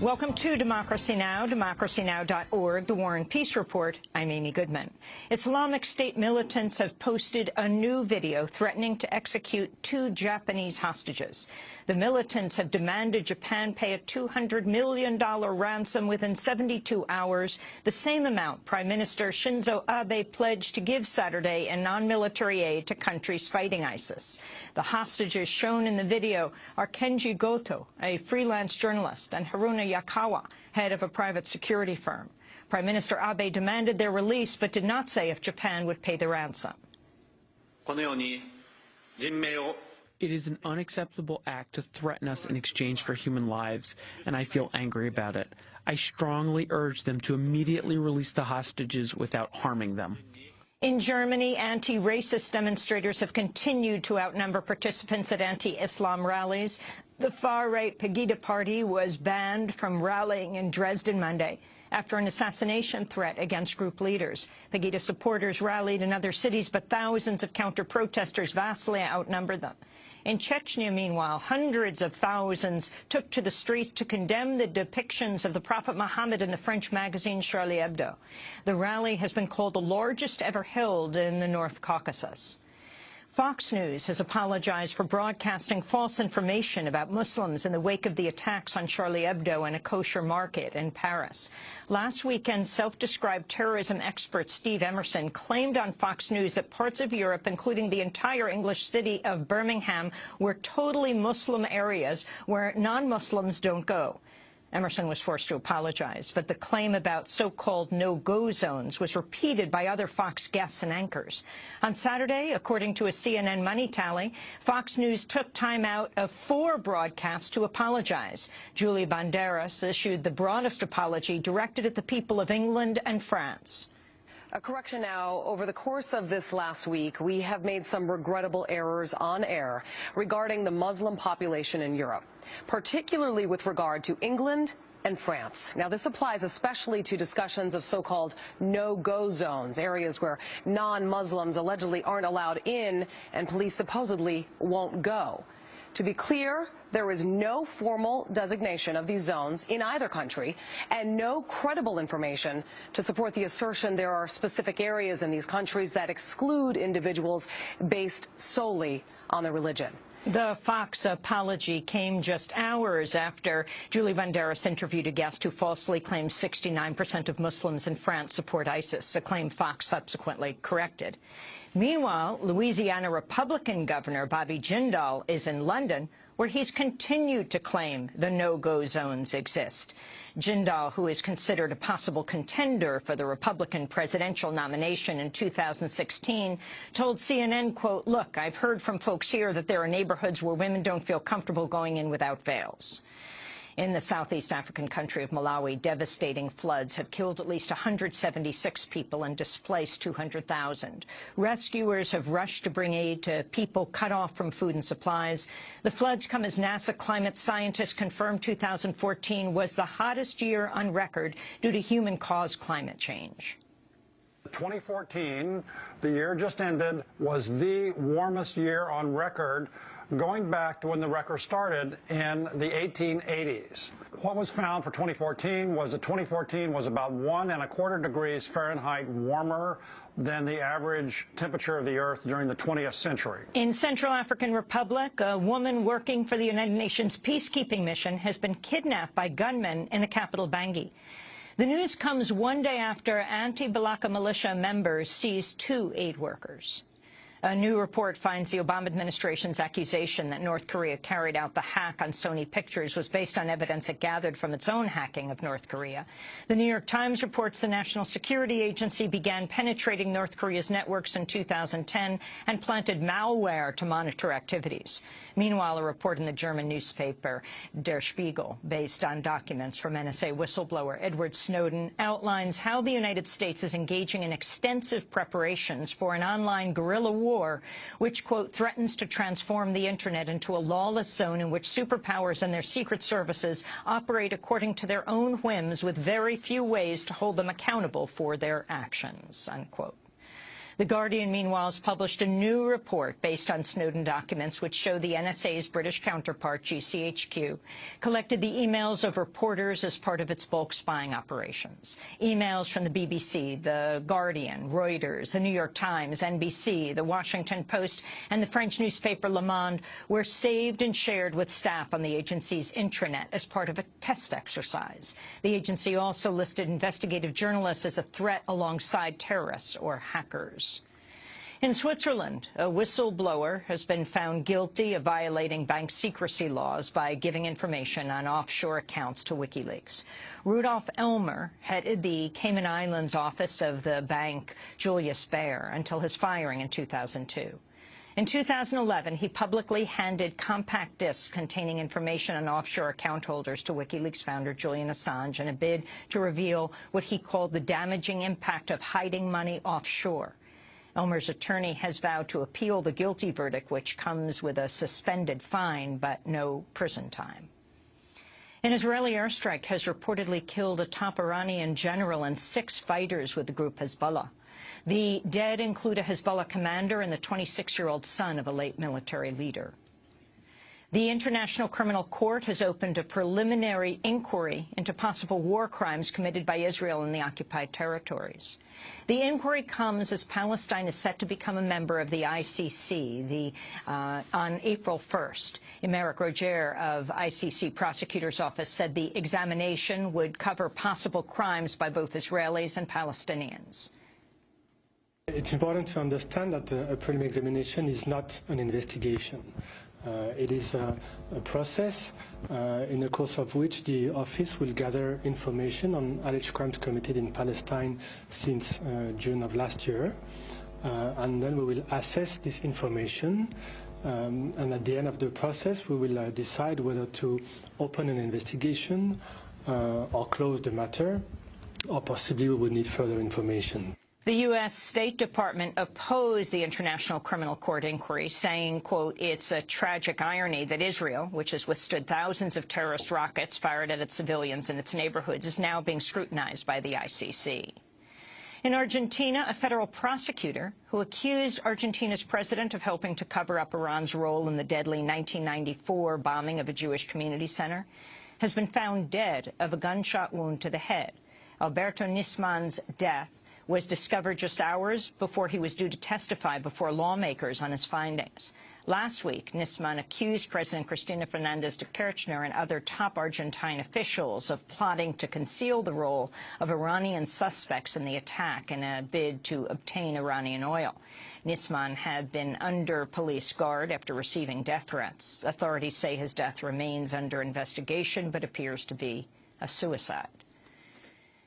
Welcome to Democracy Now!, democracynow.org, the War and Peace Report. I'm Amy Goodman. Islamic State militants have posted a new video threatening to execute 2 Japanese hostages. The militants have demanded Japan pay a $200 million ransom within 72 hours, the same amount Prime Minister Shinzo Abe pledged to give Saturday in non-military aid to countries fighting ISIS. The hostages shown in the video are Kenji Goto, a freelance journalist, and Haruna Yakawa, head of a private security firm. Prime Minister Abe demanded their release, but did not say if Japan would pay the ransom. It is an unacceptable act to threaten us in exchange for human lives, and I feel angry about it. I strongly urge them to immediately release the hostages without harming them. In Germany, anti-racist demonstrators have continued to outnumber participants at anti-Islam rallies. The far-right Pegida party was banned from rallying in Dresden Monday after an assassination threat against group leaders. Pegida supporters rallied in other cities, but thousands of counter-protesters vastly outnumbered them. In Chechnya, meanwhile, hundreds of thousands took to the streets to condemn the depictions of the Prophet Muhammad in the French magazine Charlie Hebdo. The rally has been called the largest ever held in the North Caucasus. Fox News has apologized for broadcasting false information about Muslims in the wake of the attacks on Charlie Hebdo and a kosher market in Paris. Last weekend, self-described terrorism expert Steve Emerson claimed on Fox News that parts of Europe, including the entire English city of Birmingham, were totally Muslim areas where non-Muslims don't go. Emerson was forced to apologize, but the claim about so-called no-go zones was repeated by other Fox guests and anchors. On Saturday, according to a CNN money tally, Fox News took time out of 4 broadcasts to apologize. Julie Banderas issued the broadest apology directed at the people of England and France. A correction now. Over the course of this last week, we have made some regrettable errors on air regarding the Muslim population in Europe, particularly with regard to England and France. Now, this applies especially to discussions of so-called no-go zones, areas where non-Muslims allegedly aren't allowed in and police supposedly won't go. To be clear, there is no formal designation of these zones in either country and no credible information to support the assertion there are specific areas in these countries that exclude individuals based solely on their religion. The Fox apology came just hours after Julie Banderas interviewed a guest who falsely claimed 69% of Muslims in France support ISIS, a claim Fox subsequently corrected. Meanwhile, Louisiana Republican Governor Bobby Jindal is in London, where he's continued to claim the no-go zones exist. Jindal, who is considered a possible contender for the Republican presidential nomination in 2016, told CNN, quote, "Look, I've heard from folks here that there are neighborhoods where women don't feel comfortable going in without veils." In the southeast African country of Malawi, devastating floods have killed at least 176 people and displaced 200,000. Rescuers have rushed to bring aid to people cut off from food and supplies. The floods come as NASA climate scientists confirmed 2014 was the hottest year on record due to human-caused climate change. 2014, the year just ended, was the warmest year on record, going back to when the record started in the 1880s. What was found for 2014 was that 2014 was about 1¼ degrees Fahrenheit warmer than the average temperature of the Earth during the 20th century. In Central African Republic, a woman working for the United Nations peacekeeping mission has been kidnapped by gunmen in the capital, Bangui. The news comes one day after anti-Balaka militia members seized 2 aid workers. A new report finds the Obama administration's accusation that North Korea carried out the hack on Sony Pictures was based on evidence it gathered from its own hacking of North Korea. The New York Times reports the National Security Agency began penetrating North Korea's networks in 2010 and planted malware to monitor activities. Meanwhile, a report in the German newspaper Der Spiegel, based on documents from NSA whistleblower Edward Snowden, outlines how the United States is engaging in extensive preparations for an online guerrilla war which, quote, threatens to transform the Internet into a lawless zone in which superpowers and their secret services operate according to their own whims with very few ways to hold them accountable for their actions, unquote. The Guardian, meanwhile, has published a new report based on Snowden documents which show the NSA's British counterpart, GCHQ, collected the emails of reporters as part of its bulk spying operations. Emails from the BBC, The Guardian, Reuters, The New York Times, NBC, The Washington Post, and the French newspaper Le Monde were saved and shared with staff on the agency's intranet as part of a test exercise. The agency also listed investigative journalists as a threat alongside terrorists or hackers. In Switzerland, a whistleblower has been found guilty of violating bank secrecy laws by giving information on offshore accounts to WikiLeaks. Rudolf Elmer headed the Cayman Islands office of the bank Julius Baer until his firing in 2002. In 2011, he publicly handed compact discs containing information on offshore account holders to WikiLeaks founder Julian Assange in a bid to reveal what he called the damaging impact of hiding money offshore. Elmer's attorney has vowed to appeal the guilty verdict, which comes with a suspended fine but no prison time. An Israeli airstrike has reportedly killed a top Iranian general and 6 fighters with the group Hezbollah. The dead include a Hezbollah commander and the 26-year-old son of a late military leader. The International Criminal Court has opened a preliminary inquiry into possible war crimes committed by Israel in the occupied territories. The inquiry comes as Palestine is set to become a member of the ICC on April 1st. Imeric Roger of ICC Prosecutor's Office said the examination would cover possible crimes by both Israelis and Palestinians. It's important to understand that a preliminary examination is not an investigation. It is a process in the course of which the office will gather information on alleged crimes committed in Palestine since June of last year. And then we will assess this information. And at the end of the process, we will decide whether to open an investigation or close the matter, or possibly we will need further information. The U.S. State Department opposed the International Criminal Court inquiry, saying, quote, it's a tragic irony that Israel, which has withstood thousands of terrorist rockets fired at its civilians in its neighborhoods, is now being scrutinized by the ICC. In Argentina, a federal prosecutor who accused Argentina's president of helping to cover up Iran's role in the deadly 1994 bombing of a Jewish community center has been found dead of a gunshot wound to the head. Alberto Nisman's death was discovered just hours before he was due to testify before lawmakers on his findings. Last week, Nisman accused President Cristina Fernández de Kirchner and other top Argentine officials of plotting to conceal the role of Iranian suspects in the attack in a bid to obtain Iranian oil. Nisman had been under police guard after receiving death threats. Authorities say his death remains under investigation but appears to be a suicide.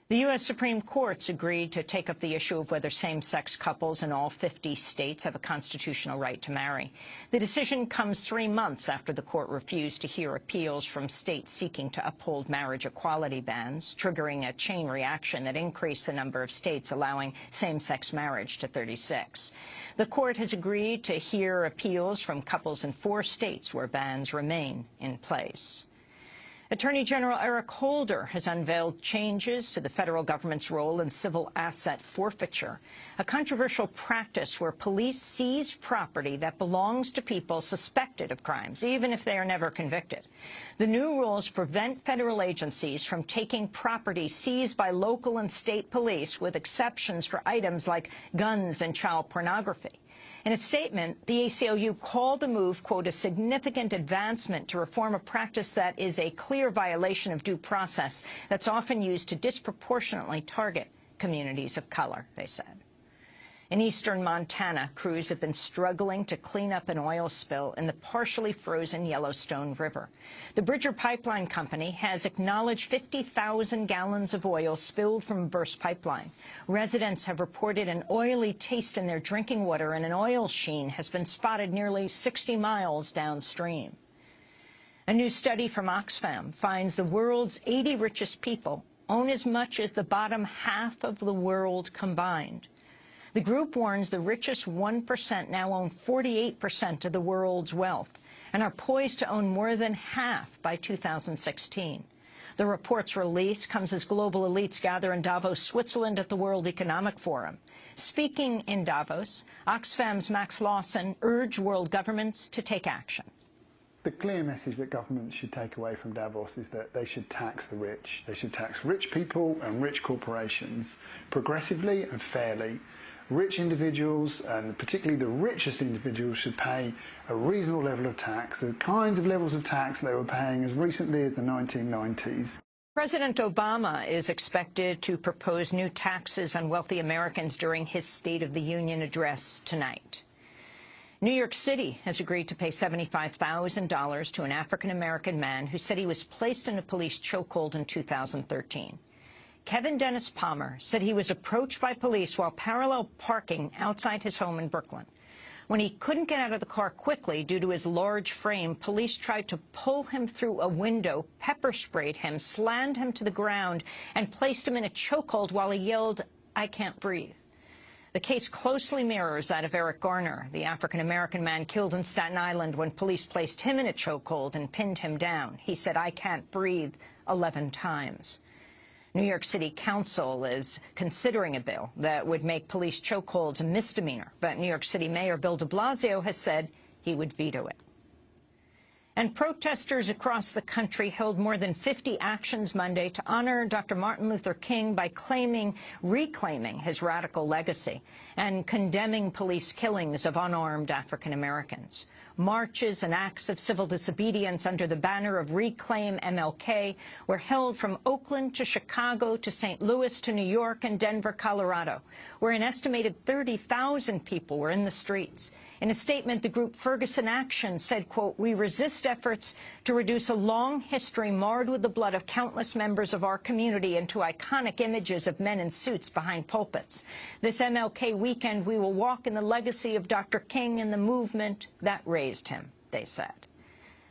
The U.S. Supreme Court's agreed to take up the issue of whether same-sex couples in all 50 states have a constitutional right to marry. The decision comes 3 months after the court refused to hear appeals from states seeking to uphold marriage equality bans, triggering a chain reaction that increased the number of states allowing same-sex marriage to 36. The court has agreed to hear appeals from couples in 4 states where bans remain in place. Attorney General Eric Holder has unveiled changes to the federal government's role in civil asset forfeiture, a controversial practice where police seize property that belongs to people suspected of crimes, even if they are never convicted. The new rules prevent federal agencies from taking property seized by local and state police, with exceptions for items like guns and child pornography. In a statement, the ACLU called the move, quote, a significant advancement to reform a practice that is a clear violation of due process that's often used to disproportionately target communities of color, they said. In eastern Montana, crews have been struggling to clean up an oil spill in the partially frozen Yellowstone River. The Bridger Pipeline Company has acknowledged 50,000 gallons of oil spilled from a burst pipeline. Residents have reported an oily taste in their drinking water, and an oil sheen has been spotted nearly 60 miles downstream. A new study from Oxfam finds the world's 80 richest people own as much as the bottom half of the world combined. The group warns the richest 1% now own 48% of the world's wealth and are poised to own more than half by 2016. The report's release comes as global elites gather in Davos, Switzerland at the World Economic Forum. Speaking in Davos, Oxfam's Max Lawson urged world governments to take action. The clear message that governments should take away from Davos is that they should tax the rich. They should tax rich people and rich corporations progressively and fairly. Rich individuals, and particularly the richest individuals, should pay a reasonable level of tax, the kinds of levels of tax they were paying as recently as the 1990s. President Obama is expected to propose new taxes on wealthy Americans during his State of the Union address tonight. New York City has agreed to pay $75,000 to an African-American man who said he was placed in a police chokehold in 2013. Kevin Dennis Palmer said he was approached by police while parallel parking outside his home in Brooklyn. When he couldn't get out of the car quickly due to his large frame, police tried to pull him through a window, pepper sprayed him, slammed him to the ground, and placed him in a chokehold while he yelled, "I can't breathe." The case closely mirrors that of Eric Garner, the African-American man killed in Staten Island when police placed him in a chokehold and pinned him down. He said, "I can't breathe," 11 times. New York City Council is considering a bill that would make police chokeholds a misdemeanor, but New York City Mayor Bill de Blasio has said he would veto it. And protesters across the country held more than 50 actions Monday to honor Dr. Martin Luther King by reclaiming his radical legacy and condemning police killings of unarmed African Americans. Marches and acts of civil disobedience under the banner of Reclaim MLK were held from Oakland to Chicago to St. Louis to New York and Denver, Colorado, where an estimated 30,000 people were in the streets. In a statement, the group Ferguson Action said, quote, "We resist efforts to reduce a long history marred with the blood of countless members of our community into iconic images of men in suits behind pulpits. This MLK weekend, we will walk in the legacy of Dr. King and the movement that raised him," they said.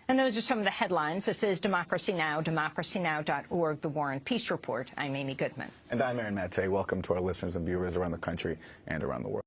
And those are some of the headlines. This is Democracy Now!, democracynow.org, The War and Peace Report. I'm Amy Goodman. And I'm Aaron Maté. Welcome to our listeners and viewers around the country and around the world.